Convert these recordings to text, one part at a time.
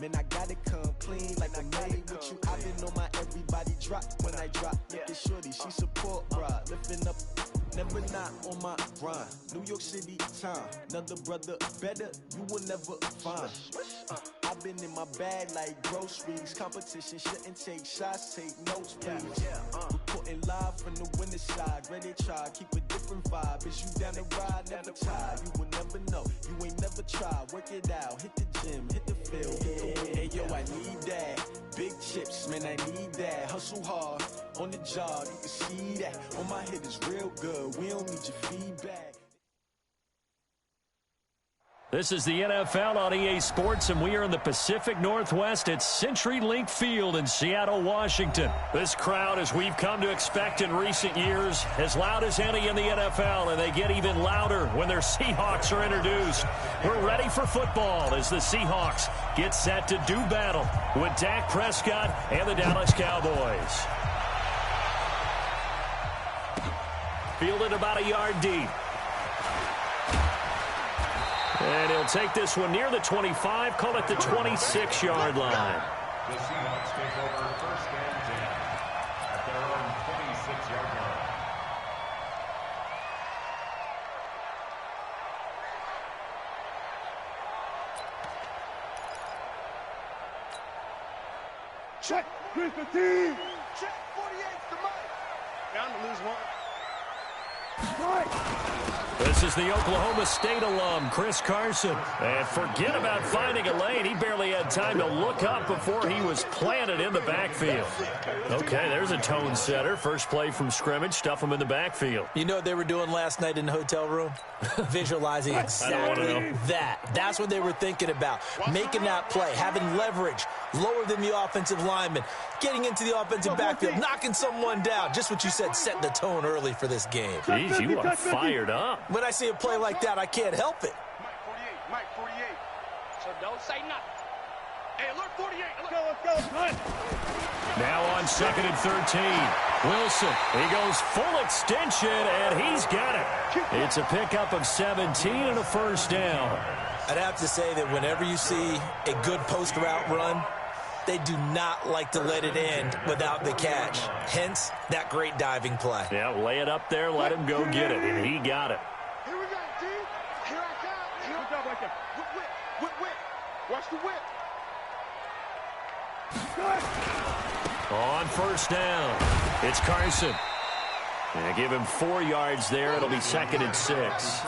Man, I gotta come clean like I'm made with you. I've been on my everybody drop when I drop. Look at shorty, she support, bruh. Lifting up, never not on my grind. New York City time, another brother better, you will never find. I've been in my bag like groceries. Competition shouldn't take shots, take notes, please. Reporting live from the winter side. Ready to try, keep a different vibe. Is you down the ride, never tired. You will never know, you ain't never tried. Work it out, hit the gym, hit the field. Hey yo, I need that. Big chips, man, I need that. Hustle hard, on the job, you can see that. On my head is real good, we don't need your feedback. This is the NFL on EA Sports, and we are in the Pacific Northwest at CenturyLink Field in Seattle, Washington. This crowd, as we've come to expect in recent years, as loud as any in the NFL, and they get even louder when their Seahawks are introduced. We're ready for football as the Seahawks get set to do battle with Dak Prescott and the Dallas Cowboys. Fielded about a yard deep. And he'll take this one near the 25, call it the 26-yard line. The Seahawks take over first and 10 at their own 26-yard line. Check, Chris the team. Check, 48's the mic. Down to lose one. This is the Oklahoma State alum, Chris Carson. And forget about finding a lane. He barely had time to look up before he was planted in the backfield. Okay, there's a tone setter. First play from scrimmage, stuff him in the backfield. You know what they were doing last night in the hotel room? Visualizing exactly that. That's what they were thinking about. Making that play, having leverage, lower than the offensive lineman, getting into the offensive backfield, knocking someone down. Just what you said, setting the tone early for this game. Jeez, you are fired up. When I see a play like that, I can't help it. Mike 48. So don't say nothing. Hey, alert 48. Let's go. Now on second and 13. Wilson, he goes full extension, and he's got it. It's a pickup of 17 and a first down. I'd have to say that whenever you see a good post route run, they do not like to let it end without the catch. Hence, that great diving play. Yeah, lay it up there, let him go get it, and he got it. Here we go, D. Here I come. Good job right there. Whip. Watch the whip. On first down, it's Carson. And give him 4 yards there. It'll be second and 6.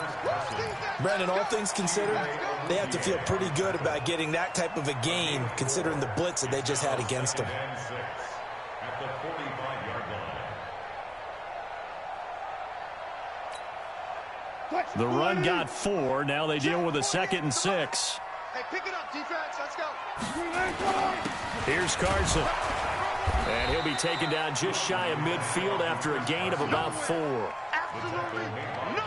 Brandon, all things considered, they have to feel pretty good about getting that type of a gain, considering the blitz that they just had against them. At the 45-yard line. The run got 4. Now they deal with a second and 6. Hey, pick it up, defense. Let's go. Here's Carson. And he'll be taken down just shy of midfield after a gain of about 4.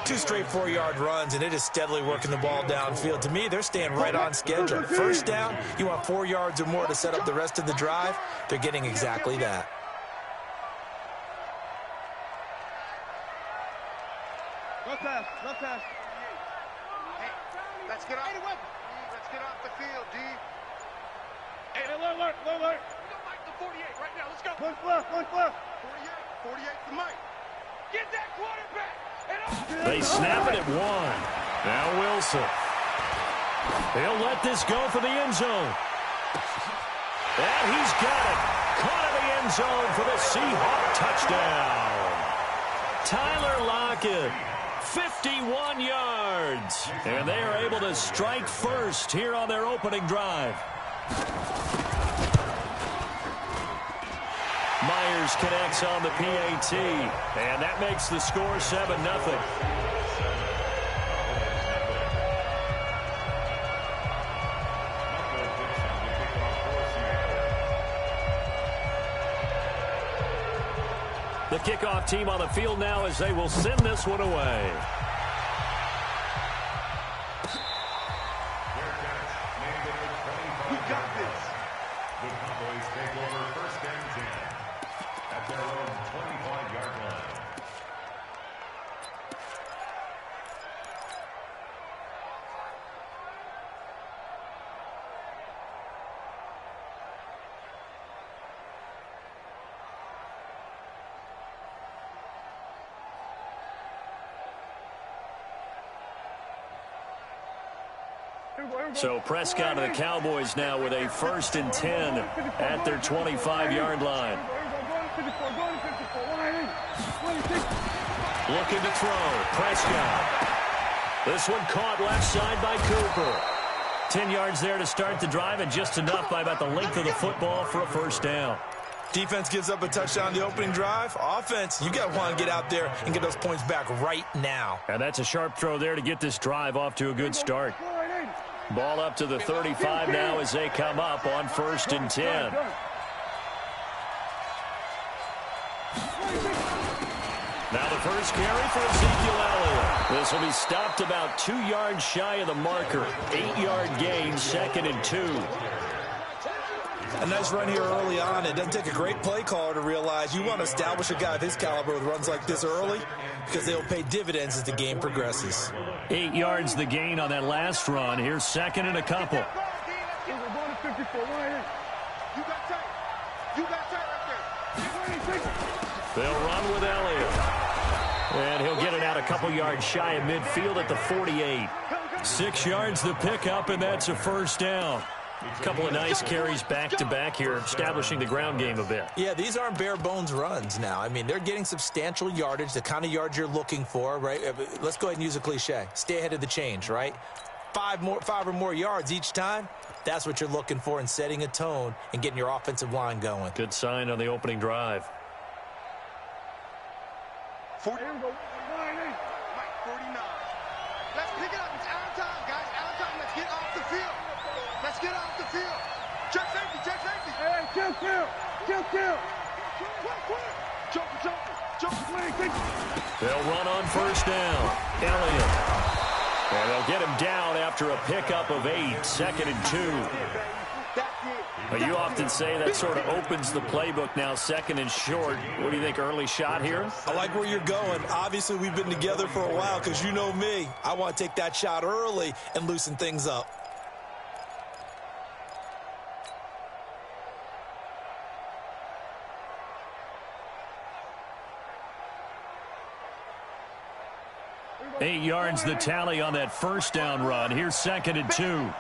Two straight 4-yard runs, and it is steadily working the ball downfield. To me, they're staying right on schedule. First down, you want 4 yards or more to set up the rest of the drive. They're getting exactly that. No pass. Hey, let's get off the field, D. Hey, alert. We don't like the 48 right now. Let's go. Look left. 48 to Mike. Get that quarterback. They snap it at 1. Now Wilson. He'll let this go for the end zone. And he's got it. Caught in the end zone for the Seahawk touchdown. Tyler Lockett. 51 yards. And they are able to strike first here on their opening drive. Myers connects on the PAT. And that makes the score 7-0. The kickoff team on the field now as they will send this one away. We got this. The Cowboys take over first and 10 at their own 25-yard line. So Prescott and the Cowboys now with a 1st and 10 at their 25-yard line. Looking to throw. Prescott. This one caught left side by Cooper. 10 yards there to start the drive, and just enough by about the length of the football for a 1st down. Defense gives up a touchdown the opening drive. Offense, you got to want to get out there and get those points back right now. And that's a sharp throw there to get this drive off to a good start. Ball up to the 35 now as they come up on 1st and 10. Now the first carry for Ezekiel Elliott. This will be stopped about 2 yards shy of the marker. 8-yard gain, 2nd and 2. A nice run here early on. It doesn't take a great play caller to realize you want to establish a guy of his caliber with runs like this early because they'll pay dividends as the game progresses. 8 yards the gain on that last run. Here's 2nd and a couple. They'll run with Elliott. And he'll get it out a couple yards shy of midfield at the 48. 6 yards the pickup, and that's a 1st down. A couple of nice carries back-to-back here, establishing the ground game a bit. Yeah, these aren't bare-bones runs now. I mean, they're getting substantial yardage, the kind of yards you're looking for, right? Let's go ahead and use a cliche. Stay ahead of the change, right? 5 or more yards each time. That's what you're looking for in setting a tone and getting your offensive line going. Good sign on the opening drive. 49. Let's pick it up. It's out of time, guys. Out of time. Let's get off the field. Let's get off the field. Check safety. Check safety. Hey, jump kill. Jump kill. Jump. They'll run on 1st down. Elliott. And they'll get him down after a pickup of 8. 2nd and 2. Well, you often say that sort of opens the playbook now, 2nd and short. What do you think, early shot here? I like where you're going. Obviously, we've been together for a while because you know me. I want to take that shot early and loosen things up. Eight yards the tally on that 1st down run. Here's 2nd and 2.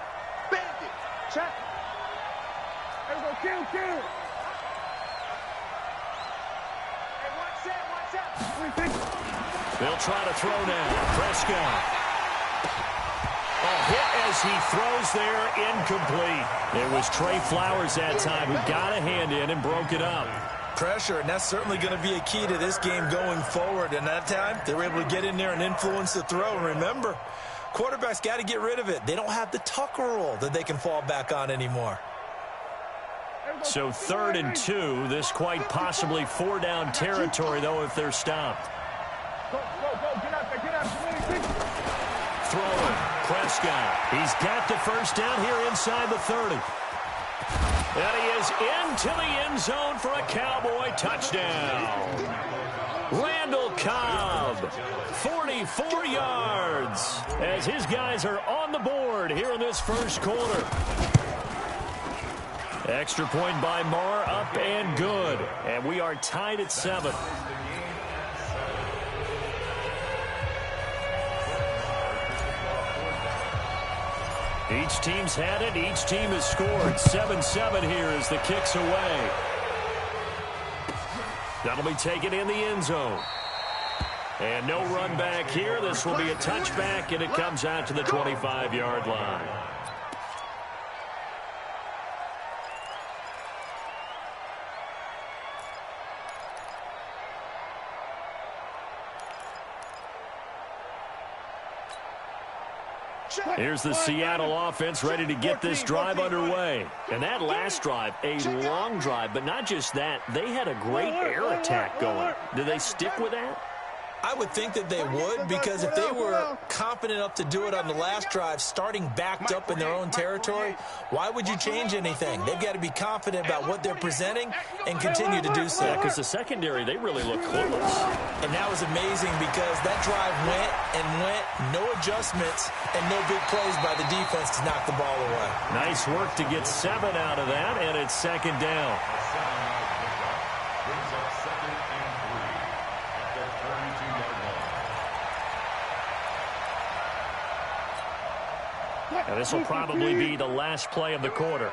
Check. Kill. Hey, watch that. They'll try to throw now. Prescott. A hit as he throws there, incomplete. It was Trey Flowers that time who got a hand in and broke it up. Pressure, and that's certainly going to be a key to this game going forward. And that time, they were able to get in there and influence the throw. And remember, quarterbacks got to get rid of it. They don't have the Tucker rule that they can fall back on anymore. So 3rd and 2. This quite possibly 4-down territory, though, if they're stopped. Go. Get out there. Throwing. Prescott. He's got the 1st down here inside the 30. And he is into the end zone for a Cowboy touchdown. Randall Cobb, 44 yards, as his guys are on the board here in this 1st quarter. Extra point by Marr, up and good. And we are tied at 7. Each team's had it. Each team has scored. 7-7 here as the kick's away. That'll be taken in the end zone. And no run back here. This will be a touchback, and it comes out to the 25-yard line. Here's the Seattle offense ready to get this drive underway. And that last drive, a long drive, but not just that. They had a great air attack going. Do they stick with that? I would think that they would, because if they were confident enough to do it on the last drive, starting backed up in their own territory, why would you change anything? They've got to be confident about what they're presenting and continue to do so. Yeah, because the secondary, they really look clueless. And that was amazing because that drive went, no adjustments, and no big plays by the defense to knock the ball away. Nice work to get 7 out of that, and it's 2nd down. And this will probably be the last play of the quarter.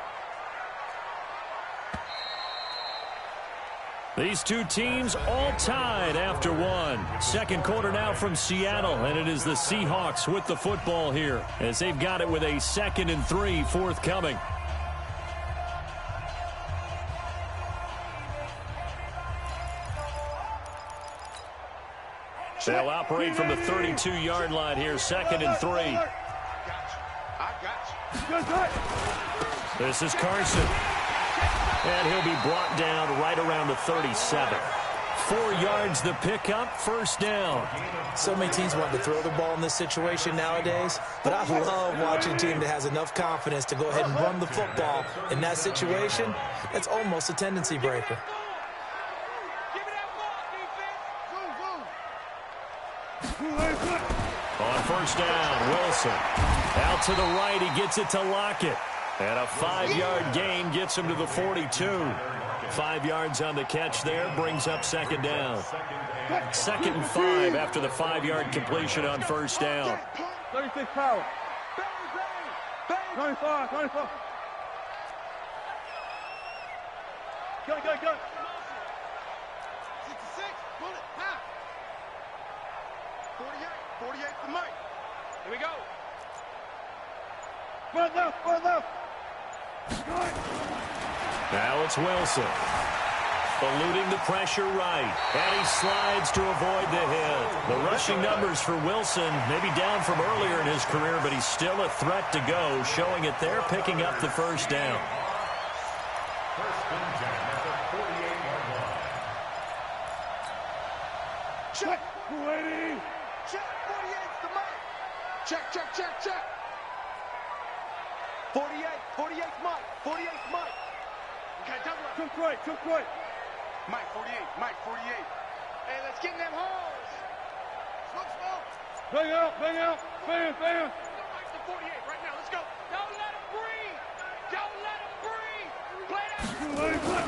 These two teams all tied after one. Second quarter now from Seattle, and it is the Seahawks with the football here as they've got it with a 2nd and 3 forthcoming. They'll operate from the 32-yard line here, 2nd and 3. This is Carson. And he'll be brought down right around the 37. 4 yards the pickup, first down. So many teams want to throw the ball in this situation nowadays, but I love watching a team that has enough confidence to go ahead and run the football in that situation. That's almost a tendency breaker. On first down, Wilson. Out to the right, he gets it to Lockett. And a 5-yard gain gets him to the 42. 5 yards on the catch there, brings up 2nd down. 2nd and 5 after the 5-yard completion on first down. 36 power. 25. Go. 66, pull it, half. 48 for Mike. Here we go. Run left. Now it's Wilson. Eluding the pressure right. And he slides to avoid the hit. The rushing numbers for Wilson maybe down from earlier in his career, but he's still a threat to go, showing it there, picking up the first down. First and 10 at the 48-yard line. Check. 280. Check. 48's the mark. Check. 48 Mike. 48 Mike. Okay, double up. Took right. Mike 48. Hey, let's get in them holes. Smoke. Bang out. Bang. Mike's the 48 right now. Let's go. Don't let him breathe. Play that.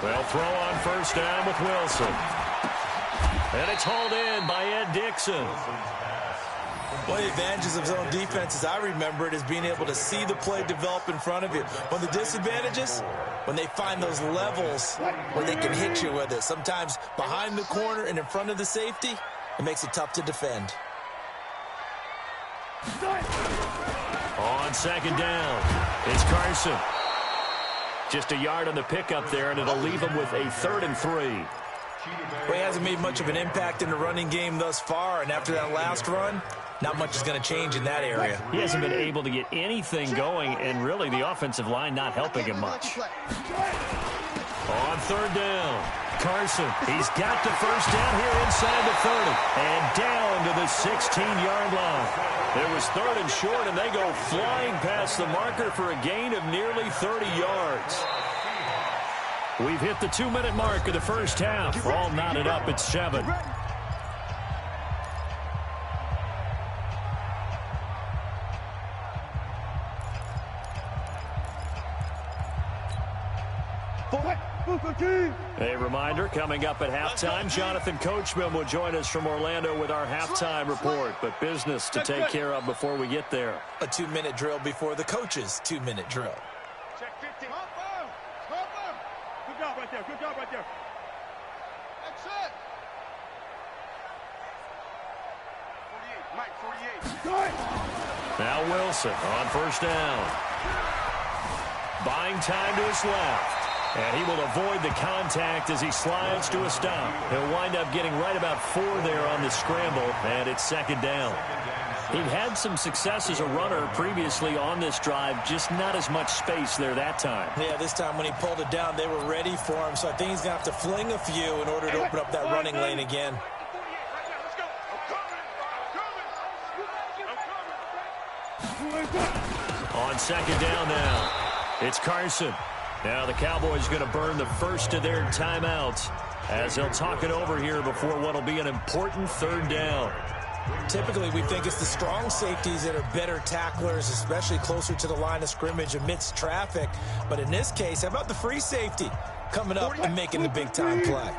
Well, throw on first down with Wilson. And it's hauled in by Ed Dixon. One of the advantages of zone defense, as I remember it, is being able to see the play develop in front of you. One of the disadvantages, when they find those levels where they can hit you with it. Sometimes behind the corner and in front of the safety, it makes it tough to defend. On 2nd down, it's Carson. Just a yard on the pickup there, and it'll leave him with a 3rd and 3. Well, he hasn't made much of an impact in the running game thus far, and after that last run, not much is going to change in that area. He hasn't been able to get anything going, and really the offensive line not helping him much. On 3rd down, Carson. He's got the first down here inside the 30, and down to the 16-yard line. It was 3rd and short, and they go flying past the marker for a gain of nearly 30 yards. We've hit the 2-minute mark of the first half. All knotted up at 7. A reminder, coming up at halftime, Jonathan Coachman will join us from Orlando with our halftime report, but business to take care of before we get there. A 2-minute drill before the coach's 2-minute drill. Check 15. Good job right there. That's it. 48, Mike, 48. Now Wilson on first down. Buying time to his left. And he will avoid the contact as he slides to a stop. He'll wind up getting right about 4 there on the scramble, and it's 2nd down. He'd had some success as a runner previously on this drive, just not as much space there that time. Yeah, this time when he pulled it down, they were ready for him, so I think he's going to have to fling a few in order to open up that running lane again. On 2nd down now, it's Carson. Now the Cowboys going to burn the first of their timeouts as they'll talk it over here before what will be an important 3rd down. Typically, we think it's the strong safeties that are better tacklers, especially closer to the line of scrimmage amidst traffic. But in this case, how about the free safety coming up and making the big-time play?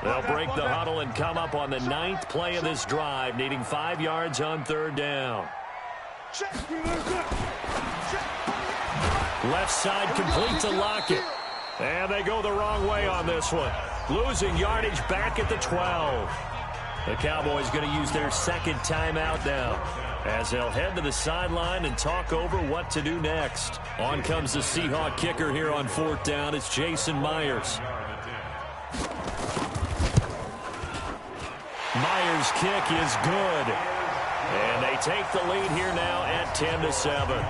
They'll break the huddle and come up on the 9th play of this drive, needing 5 yards on 3rd down. Left side complete to Lockett. And they go the wrong way on this one. Losing yardage back at the 12. The Cowboys going to use their second timeout now, as they'll head to the sideline and talk over what to do next. On comes the Seahawk kicker here on 4th down. It's Jason Myers. Myers' kick is good. And they take the lead here now at 10-7.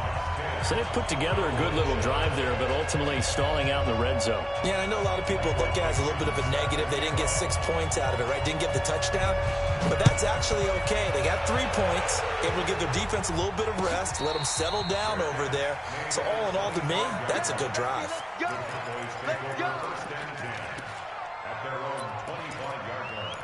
So they've put together a good little drive there, but ultimately stalling out in the red zone. Yeah, I know a lot of people look at it as a little bit of a negative. They didn't get 6 points out of it, right? Didn't get the touchdown. But that's actually okay. They got 3 points, able to give their defense a little bit of rest, let them settle down over there. So all in all, to me, that's a good drive. Let's go. First and 10 at their own 25-yard line.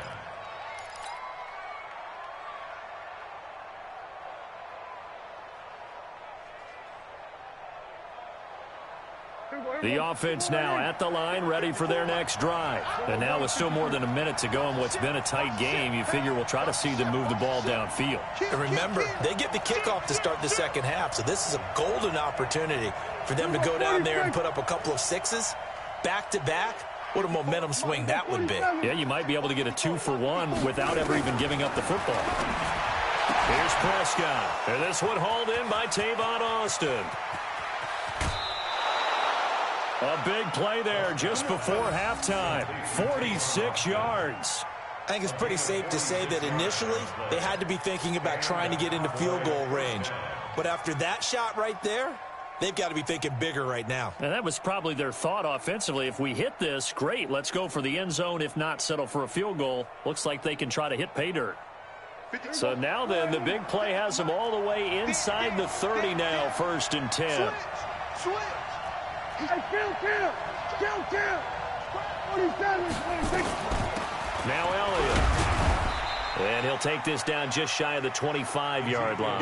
The offense now at the line, ready for their next drive. And now with still more than a minute to go in what's been a tight game, you figure we'll try to see them move the ball downfield. And remember, they get the kickoff to start the second half, so this is a golden opportunity for them to go down there and put up a couple of sixes back-to-back. What a momentum swing that would be. Yeah, you might be able to get a 2-for-1 without ever even giving up the football. Here's Prescott. And this one hauled in by Tavon Austin. A big play there just before halftime. 46 yards. I think it's pretty safe to say that initially they had to be thinking about trying to get into field goal range. But after that shot right there, they've got to be thinking bigger right now. And that was probably their thought offensively. If we hit this, great, let's go for the end zone. If not, settle for a field goal. Looks like they can try to hit pay dirt. So now then, the big play has them all the way inside the 30 now, 1st and 10. Switch. Now Elliott. And he'll take this down just shy of the 25-yard line.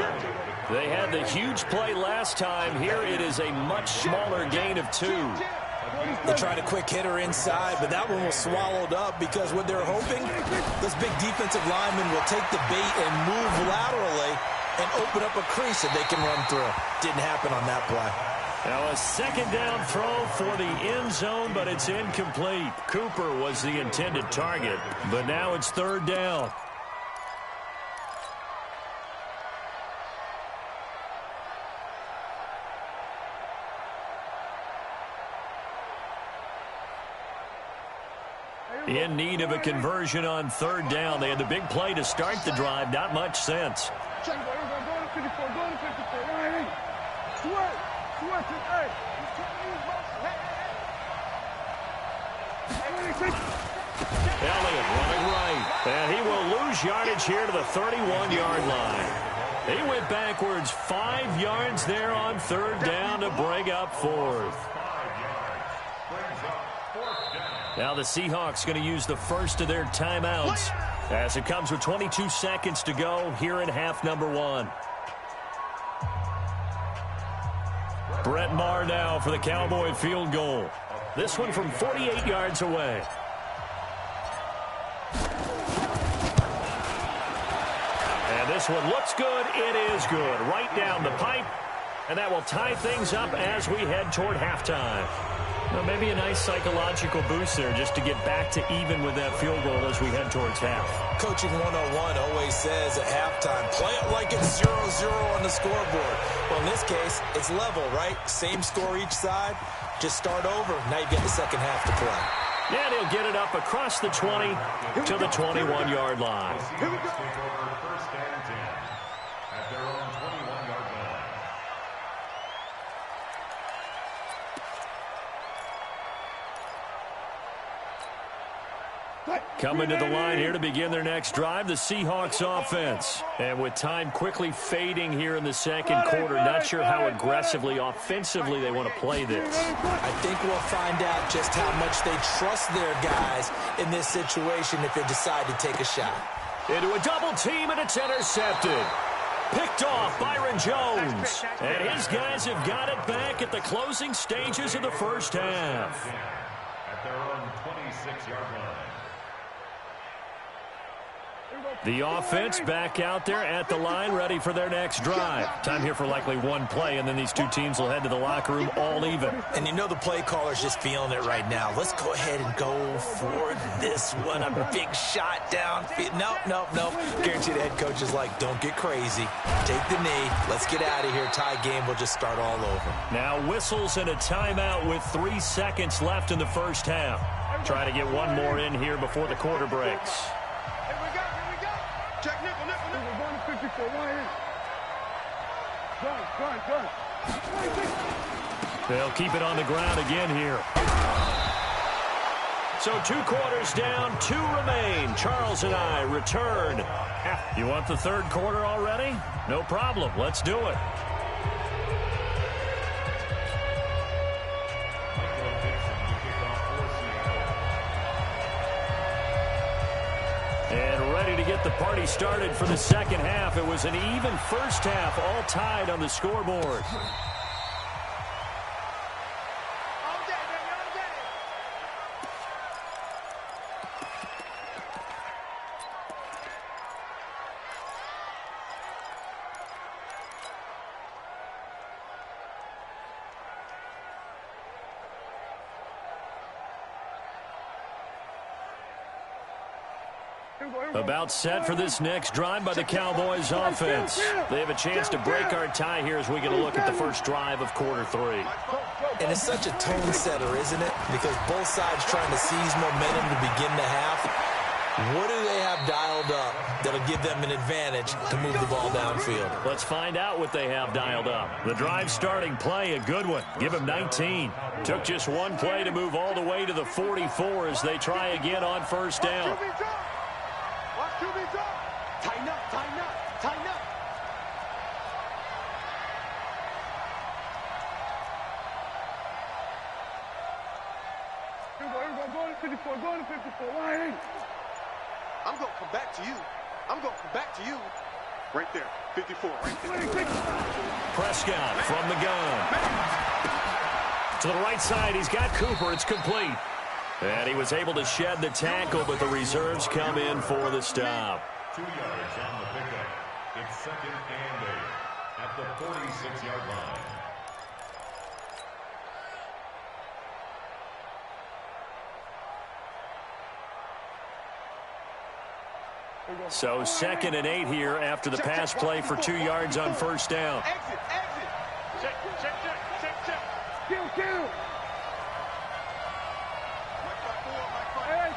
They had the huge play last time. Here it is a much smaller gain of 2. They tried a quick hitter inside, but that one was swallowed up because what they're hoping, this big defensive lineman will take the bait and move laterally and open up a crease that they can run through. Didn't happen on that play. Now a second down throw for the end zone, but it's incomplete. Cooper was the intended target, but now it's 3rd down. In need of a conversion on 3rd down. They had the big play to start the drive. Not much sense. Elliott running right. And he will lose yardage here to the 31-yard line. He went backwards 5 yards there on 3rd down to bring up 4th. Now the Seahawks going to use the first of their timeouts as it comes with 22 seconds to go here in half number 1. Brett Maher now for the Cowboy field goal. This one from 48 yards away. And this one looks good. It is good. Right down the pipe. And that will tie things up as we head toward halftime. Well, maybe a nice psychological boost there just to get back to even with that field goal as we head towards half. Coaching 101 always says at halftime, play it like it's 0-0 on the scoreboard. Well, in this case, it's level, right? Same score each side. Just start over. Now you get the second half to play. And he'll get it up across the 20 to the 21-yard line. Here we go. Take over 1st and 10 at their own 21-yard line. Coming to the line here to begin their next drive, the Seahawks offense. And with time quickly fading here in the second quarter, not sure how aggressively, offensively they want to play this. I think we'll find out just how much they trust their guys in this situation if they decide to take a shot. Into a double team, and it's intercepted. Picked off Byron Jones. And his guys have got it back at the closing stages of the first half. At their own 26-yard line. The offense back out there at the line, ready for their next drive. Time here for likely one play, and then these two teams will head to the locker room all even. And you know the play caller's just feeling it right now. Let's go ahead and go for this one. A big shot downfield. Nope. Guarantee the head coach is like, don't get crazy. Take the knee. Let's get out of here. Tie game. We'll just start all over. Now whistles and a timeout with 3 seconds left in the first half. Try to get one more in here before the quarter breaks. Check nickel. We're going to 54. Run. They'll keep it on the ground again here. So 2 quarters down, 2 remain. Charles and I return. You want the third quarter already? No problem. Let's do it. And ready to get the party started for the second half. It was an even first half, all tied on the scoreboard. All day, baby, all day. About set for this next drive by the Cowboys offense. They have a chance to break our tie here as we get a look at the first drive of quarter 3. And it's such a tone setter, isn't it? Because both sides trying to seize momentum to begin the half. What do they have dialed up that'll give them an advantage to move the ball downfield? Let's find out what they have dialed up. The drive starting play, a good one. Give them 19. Took just one play to move all the way to the 44 as they try again on first down. Tighten up. Going to 54. Line. I'm going to come back to you. Right there. 54. Right there. Prescott from the gun. To the right side, he's got Cooper. It's complete. And he was able to shed the tackle, but the reserves come in for the stop. 2 yards on the pickup. It's 2nd and 8 at the 46-yard line. So 2nd and 8 here after the pass play for 2 yards on first down. Exit. Check. Kill. Hey,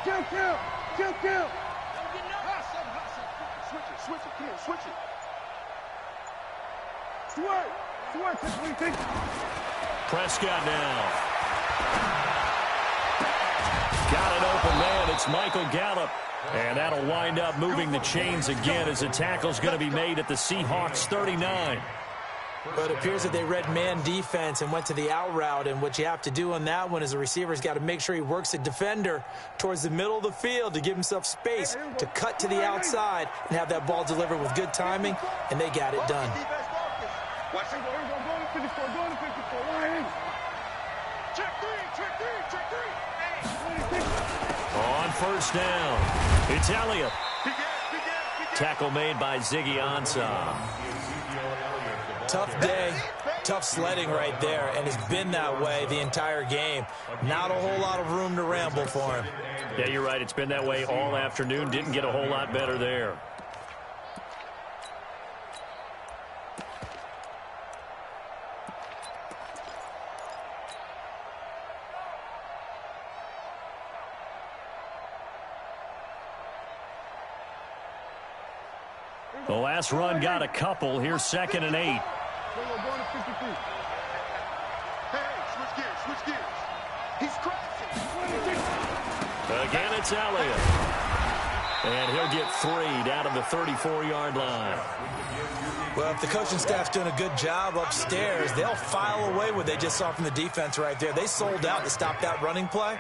kill. Switch it. Switch. Prescott now. Got an open man. It's Michael Gallup. And that'll wind up moving the chains again as the tackle's going to be made at the Seahawks 39. But it appears that they read man defense and went to the out route. And what you have to do on that one is the receiver's got to make sure he works the defender towards the middle of the field to give himself space to cut to the outside and have that ball delivered with good timing, and they got it done. Watch it. Going to 54. Check three. On first down, it's Elliott. Tackle made by Ziggy Ansah. Tough day, tough sledding right there, and it's been that way the entire game. Not a whole lot of room to ramble for him. Yeah, you're right. It's been that way all afternoon. Didn't get a whole lot better there. The last run got a couple. Here's 2nd and 8. Hey, switch gears. He's crossing. Again, it's Elliott. And he'll get 3 down to the 34-yard line. Well, if the coaching staff's doing a good job upstairs, they'll file away what they just saw from the defense right there. They sold out to stop that running play.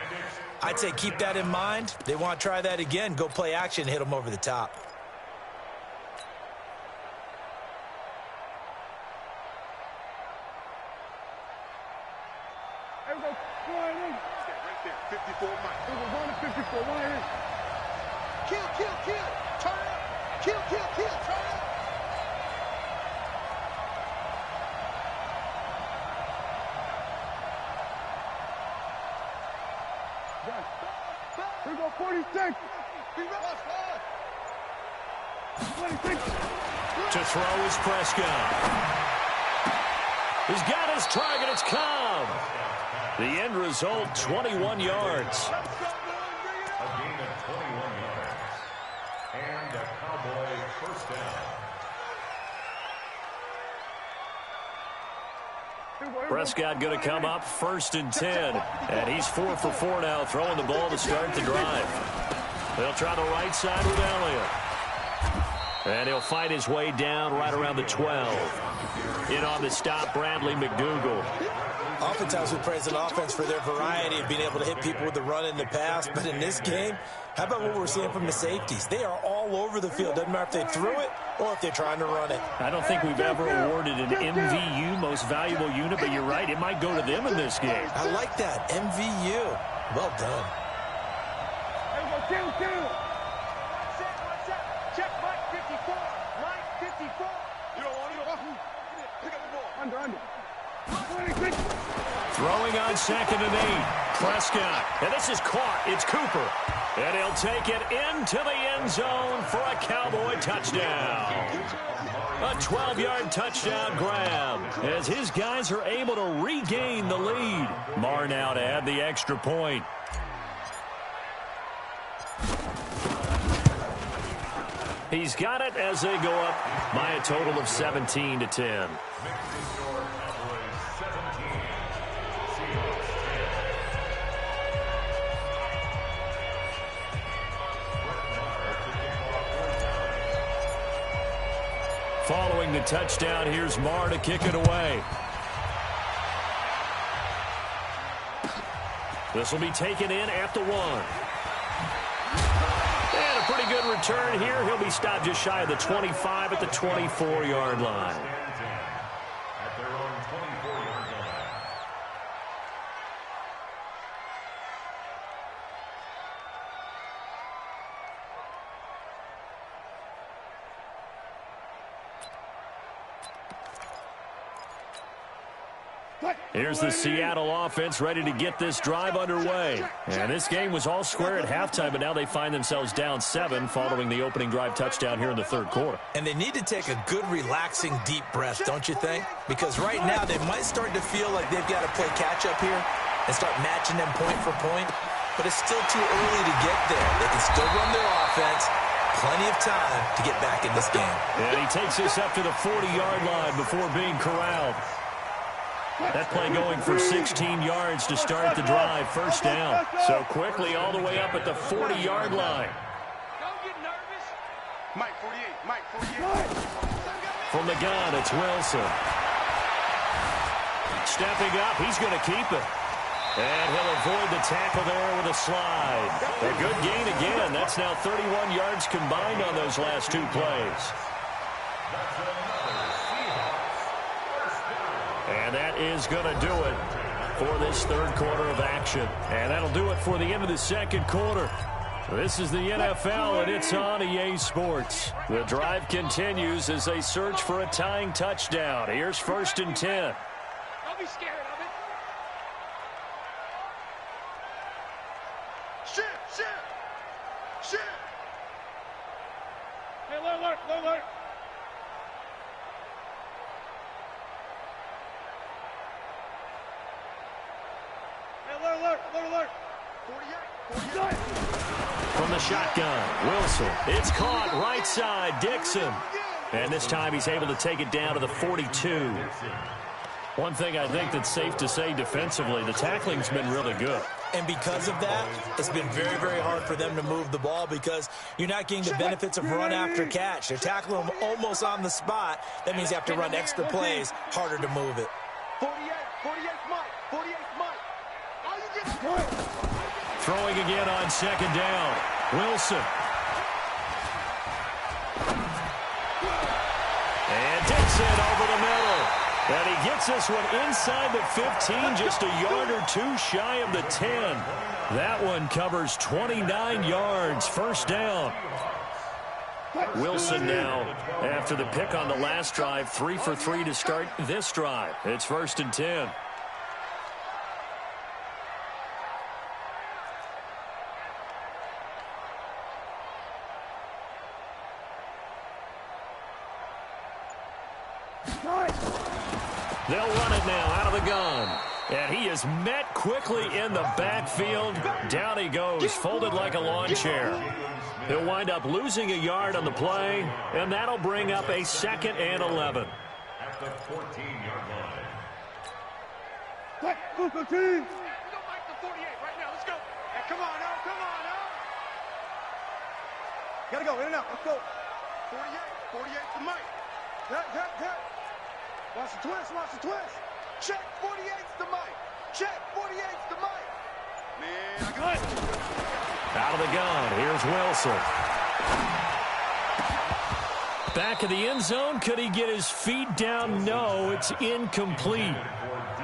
I'd say keep that in mind. They want to try that again. Go play action, hit them over the top. kill, kill, kill. Turn up. Kill, kill, kill. Turn up. We go 46. 26. To throw is Prescott. He's got his target. It's Cobb. The end result, 21 yards. A gain of 21 yards. And a Cowboy first down. Prescott going to come up 1st and 10. And he's 4 for 4 now, throwing the ball to start the drive. They'll try the right side with Elliott. And he'll fight his way down right around the 12. In on the stop, Bradley McDougal. Oftentimes we praise an offense for their variety of being able to hit people with the run in the pass. But in this game, how about what we're seeing from the safeties? They are all over the field. Doesn't matter if they threw it or if they're trying to run it. I don't think we've ever awarded an MVU, most valuable unit, but you're right, it might go to them in this game. I like that. MVU. Well done. Check Mike 54. Mike 54. You don't want to go. Pick up the ball. Under. Throwing on 2nd and 8. Prescott. And this is caught. It's Cooper. And he'll take it into the end zone for a Cowboy touchdown. A 12-yard touchdown grab as his guys are able to regain the lead. Marr now to add the extra point. He's got it as they go up by a total of 17-10. Following the touchdown, here's Marr to kick it away. This will be taken in at the 1. And a pretty good return here. He'll be stopped just shy of the 25 at the 24-yard line. At their own 24-yard line. Here's the Seattle offense ready to get this drive underway. And this game was all square at halftime, but now they find themselves down 7 following the opening drive touchdown here in the 3rd quarter. And they need to take a good, relaxing, deep breath, don't you think? Because right now they might start to feel like they've got to play catch-up here and start matching them point for point. But it's still too early to get there. They can still run their offense. Plenty of time to get back in this game. And he takes us up to the 40-yard line before being corralled. That play going for 16 yards to start the drive. First down. So quickly all the way up at the 40-yard line. Don't get nervous. Mike 48. Mike 48. From the gun, it's Wilson. Stepping up, he's going to keep it. And he'll avoid the tackle there with a slide. A good gain again. That's now 31 yards combined on those last 2 plays. And that is going to do it for this 3rd quarter of action. And that'll do it for the end of the 2nd quarter. This is the NFL, and it's on EA Sports. The drive continues as they search for a tying touchdown. Here's 1st and 10. Don't be scared of it. Shit. Hey, alert. Alert. 48. From the shotgun, Wilson. It's caught right side, Dixon. And this time he's able to take it down to the 42. One thing I think that's safe to say defensively, the tackling's been really good. And because of that, it's been very, very hard for them to move the ball because you're not getting the benefits of run after catch. They're tackling them almost on the spot. That means you have to run extra plays, harder to move it. 48 Mike. All you get is point. Throwing again on 2nd down. Wilson. And Dixon over the middle. And he gets this one inside the 15, just a yard or two shy of the 10. That one covers 29 yards, first down. Wilson now, after the pick on the last drive, 3 for 3 to start this drive. It's 1st and 10. They'll run it now out of the gun. And he is met quickly in the backfield. Down he goes, folded like a lawn chair. He'll wind up losing a yard on the play, and that'll bring up a 2nd and 11. At the 14-yard line. We don't like the 48 right now. Let's go. Hey, come on now. Come on now. Gotta go. In and out. Let's go. 48. 48 for Mike. Hit. Watch the twist. Watch the twist. Check. 48's the Mike. Check. 48's the Mike. Man, I got it. Out of the gun. Here's Wilson. Back of the end zone. Could he get his feet down? No, it's incomplete.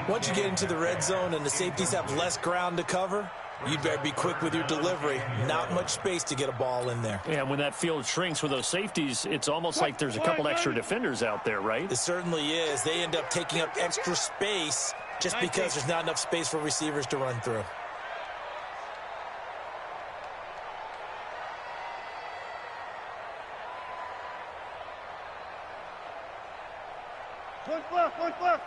Once you get into the red zone and the safeties have less ground to cover, you'd better be quick with your delivery. Not much space to get a ball in there. Yeah, when that field shrinks with those safeties, it's almost like there's a couple extra defenders out there, right? It certainly is. They end up taking up extra space just because there's not enough space for receivers to run through. One left.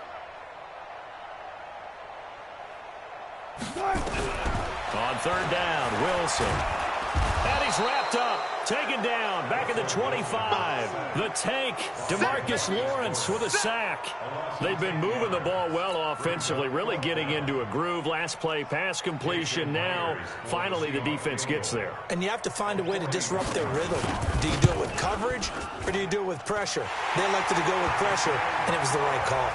On 3rd down, Wilson. And he's wrapped up. Taken down. Back at the 25. The tank, DeMarcus Lawrence with a sack. They've been moving the ball well offensively, really getting into a groove. Last play, pass completion. Now, finally, the defense gets there. And you have to find a way to disrupt their rhythm. Do you do it with coverage, or do you do it with pressure? They elected to go with pressure, and it was the right call.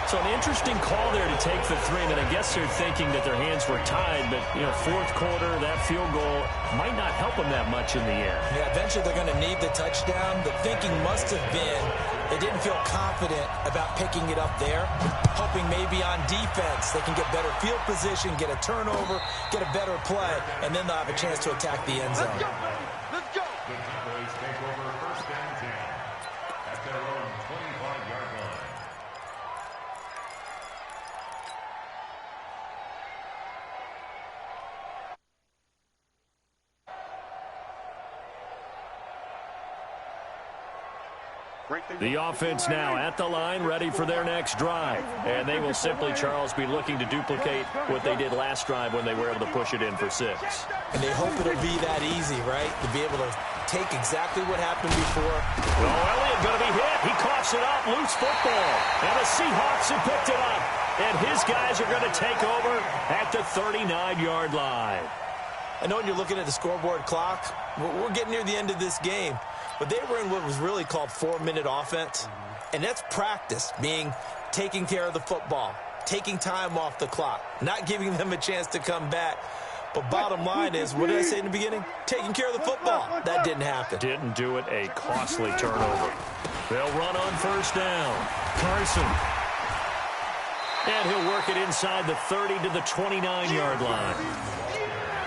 So an interesting call there to take the 3. And I guess they're thinking that their hands were tied, but, you know, 4th quarter, that field goal might not help them that much in the end. Yeah, eventually they're going to need the touchdown. The thinking must have been they didn't feel confident about picking it up there, hoping maybe on defense they can get better field position, get a turnover, get a better play, and then they'll have a chance to attack the end zone. Let's go. The Cowboys take over 1st and 10 at their own 25-yard line. The offense now at the line, ready for their next drive. And they will simply, Charles, be looking to duplicate what they did last drive when they were able to push it in for 6. And they hope it'll be that easy, right? To be able to take exactly what happened before. Oh, Elliott going to be hit. He coughs it up. Loose football. And the Seahawks have picked it up. And his guys are going to take over at the 39-yard line. I know when you're looking at the scoreboard clock, we're getting near the end of this game. But they were in what was really called 4-minute offense. And that's practice, meaning taking care of the football, taking time off the clock, not giving them a chance to come back. But bottom line is, what did I say in the beginning? Taking care of the football. That didn't happen. Didn't do it. A costly turnover. They'll run on 1st down. Carson. And he'll work it inside the 30 to the 29-yard line.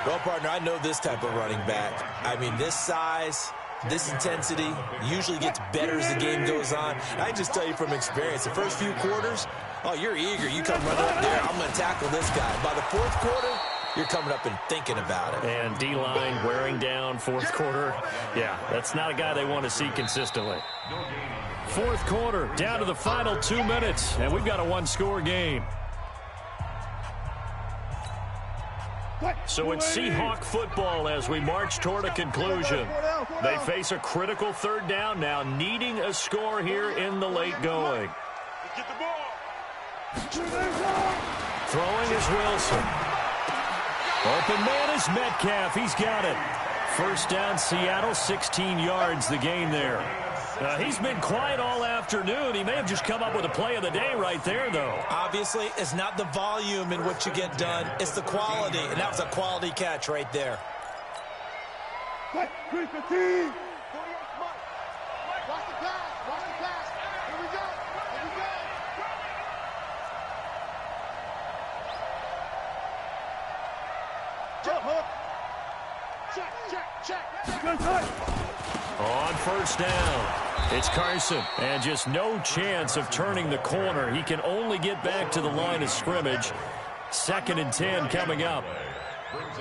Well, partner, I know this type of running back. I mean, this size, this intensity usually gets better as the game goes on. I just tell you from experience, the first few quarters, oh, you're eager. You come running up there, I'm going to tackle this guy. By the 4th quarter, you're coming up and thinking about it. And D-line wearing down 4th quarter. Yeah, that's not a guy they want to see consistently. 4th quarter, down to the final 2 minutes, and we've got a 1-score game. So it's Seahawk football as we march toward a conclusion. They face a critical 3rd down now, needing a score here in the late going. Get the ball. Throwing is Wilson. Open man is Metcalf. He's got it. 1st down, Seattle, 16 yards, the gain there. He's been quiet all afternoon. He may have just come up with a play of the day right there, though. Obviously, it's not the volume in what you get done. It's the quality, and that was a quality catch right there. Watch the pass. Watch the pass. Here we go. Good touch. On first down, it's Carson. And just no chance of turning the corner. He can only get back to the line of scrimmage. 2nd and 10 coming up.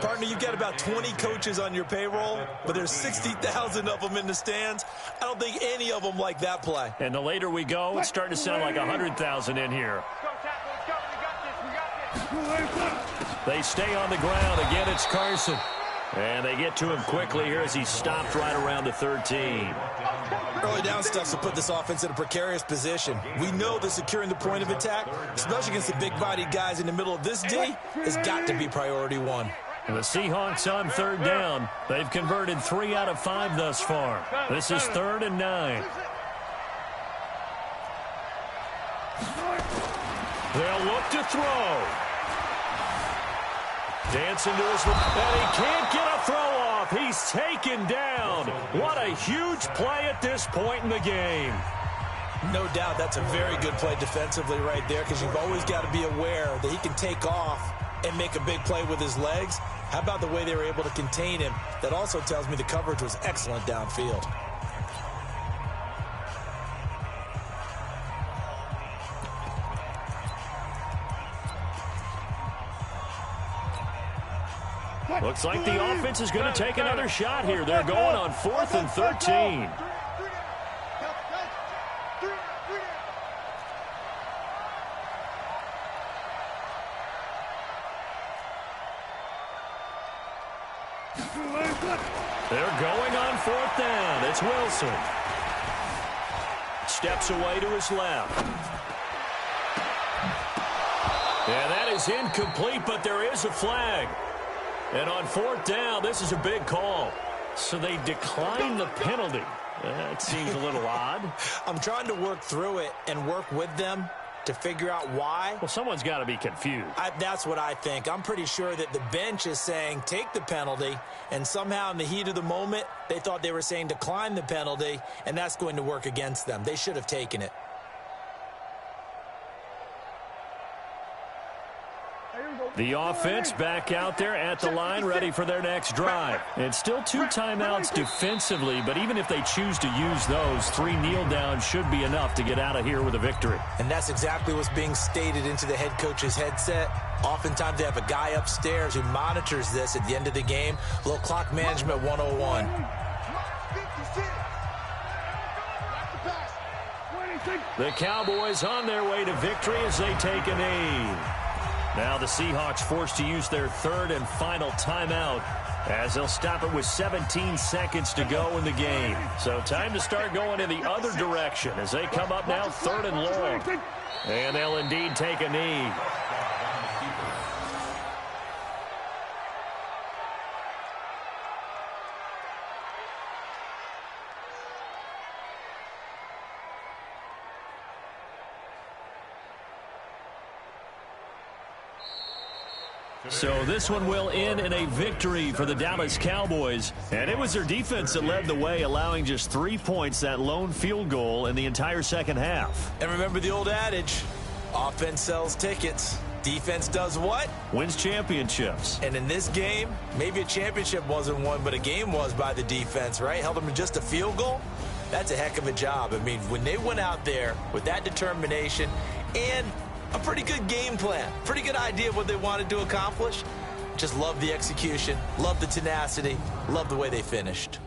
Partner, you've got about 20 coaches on your payroll, but there's 60,000 of them in the stands. I don't think any of them like that play. And the later we go, it's starting to sound like 100,000 in here. They stay on the ground. Again, it's Carson. And they get to him quickly here as he stopped right around the 13. Early down stuff to put this offense in a precarious position. We know that securing the point of attack, especially against the big-bodied guys in the middle of this D, has got to be priority one. And the Seahawks on 3rd down. They've converted 3 out of 5 thus far. This is 3rd and 9. They'll look to throw. Dancing to his left, and he can't get a throw off. He's taken down. What a huge play at this point in the game. No doubt that's a very good play defensively right there, because you've always got to be aware that he can take off and make a big play with his legs. How about the way they were able to contain him? That also tells me the coverage was excellent downfield. Looks like the offense is going to take another shot here. They're going on 4th and 13. They're going on 4th down. It's Wilson. Steps away to his left. And that is incomplete, but there is a flag. And on 4th down, this is a big call. So they decline the penalty. That seems a little odd. I'm trying to work through it and work with them to figure out why. Well, someone's got to be confused. That's what I think. I'm pretty sure that the bench is saying take the penalty, and somehow in the heat of the moment, they thought they were saying decline the penalty, and that's going to work against them. They should have taken it. The offense back out there at the line, ready for their next drive. It's still 2 timeouts defensively, but even if they choose to use those, 3 kneel downs should be enough to get out of here with a victory. And that's exactly what's being stated into the head coach's headset. Oftentimes they have a guy upstairs who monitors this at the end of the game. A little clock management 101. The Cowboys on their way to victory as they take a knee. Now the Seahawks forced to use their 3rd and final timeout as they'll stop it with 17 seconds to go in the game. So time to start going in the other direction as they come up now 3rd and long. And they'll indeed take a knee. So this one will end in a victory for the Dallas Cowboys. And it was their defense that led the way, allowing just 3 points, that lone field goal in the entire second half. And remember the old adage, offense sells tickets. Defense does what? Wins championships. And in this game, maybe a championship wasn't won, but a game was by the defense, right? Held them to just a field goal. That's a heck of a job. I mean, when they went out there with that determination and a pretty good game plan, pretty good idea of what they wanted to accomplish. Just love the execution, love the tenacity, love the way they finished.